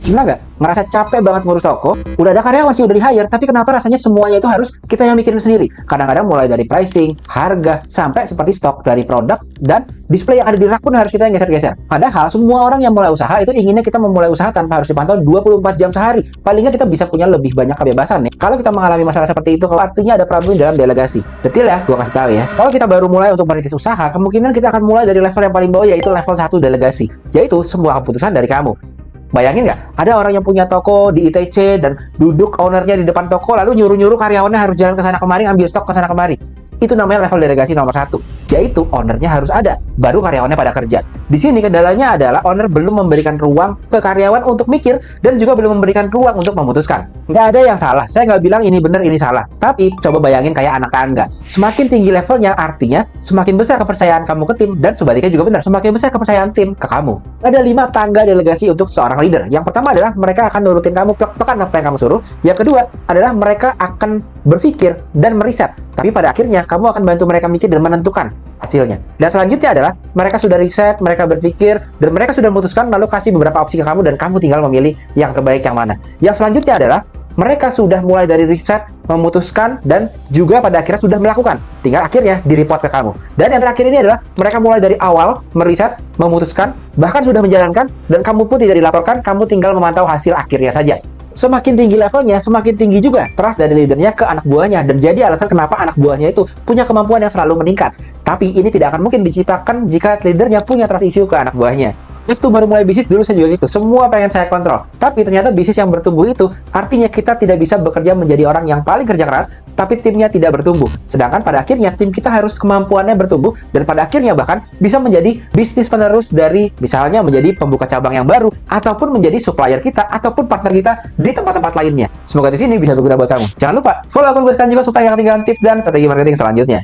Gimana nggak? Ngerasa capek banget ngurus toko, udah ada karyawan sih, udah di-hire, tapi kenapa rasanya semuanya itu harus kita yang mikirin sendiri? Kadang-kadang mulai dari pricing, harga, sampai seperti stok dari produk, dan display yang ada di rak pun harus kita yang geser-geser. Padahal semua orang yang mulai usaha itu inginnya kita memulai usaha tanpa harus dipantau 24 jam sehari. Palingnya kita bisa punya lebih banyak kebebasan nih. Kalau kita mengalami masalah seperti itu, artinya ada problem dalam delegasi. Detil ya, gua kasih tahu ya. Kalau kita baru mulai untuk merintis usaha, kemungkinan kita akan mulai dari level yang paling bawah, yaitu level 1 delegasi. Yaitu semua keputusan dari kamu. Bayangin nggak, ada orang yang punya toko di ITC dan duduk ownernya di depan toko, lalu nyuruh-nyuruh karyawannya harus jalan ke sana kemari, ambil stok ke sana kemari. Itu namanya level delegasi nomor 1, yaitu ownernya harus ada, baru karyawannya pada kerja. Di sini kendalanya adalah owner belum memberikan ruang ke karyawan untuk mikir, dan juga belum memberikan ruang untuk memutuskan. Nggak ada yang salah, saya nggak bilang ini benar, ini salah. Tapi coba bayangin kayak anak tangga. Semakin tinggi levelnya, artinya semakin besar kepercayaan kamu ke tim, dan sebaliknya juga benar, semakin besar kepercayaan tim ke kamu. Ada 5 tangga delegasi untuk seorang leader. Yang pertama adalah mereka akan nurutin kamu, plek-plekan apa yang kamu suruh. Yang kedua adalah mereka akan berpikir dan meriset. Tapi pada akhirnya kamu akan bantu mereka mikir dan menentukan hasilnya. Dan selanjutnya adalah mereka sudah riset, mereka berpikir, dan mereka sudah memutuskan, lalu kasih beberapa opsi ke kamu, dan kamu tinggal memilih yang terbaik yang mana. Yang selanjutnya adalah mereka sudah mulai dari riset, memutuskan, dan juga pada akhirnya sudah melakukan. Tinggal akhirnya di-report ke kamu. Dan yang terakhir ini adalah mereka mulai dari awal, meriset, memutuskan, bahkan sudah menjalankan, dan kamu pun tidak dilaporkan, kamu tinggal memantau hasil akhirnya saja. Semakin tinggi levelnya, semakin tinggi juga trust dari leadernya ke anak buahnya, dan jadi alasan kenapa anak buahnya itu punya kemampuan yang selalu meningkat. Tapi ini tidak akan mungkin diciptakan jika leadernya punya trust issue ke anak buahnya. Waktu baru mulai bisnis dulu saya juga gitu, semua pengen saya kontrol. Tapi ternyata bisnis yang bertumbuh itu artinya kita tidak bisa bekerja menjadi orang yang paling kerja keras, tapi timnya tidak bertumbuh. Sedangkan pada akhirnya tim kita harus kemampuannya bertumbuh, dan pada akhirnya bahkan bisa menjadi bisnis penerus dari misalnya menjadi pembuka cabang yang baru, ataupun menjadi supplier kita, ataupun partner kita di tempat-tempat lainnya. Semoga TV ini bisa berguna buat kamu. Jangan lupa follow akun gue sekarang juga supaya nggak ketinggalan tips dan strategi marketing selanjutnya.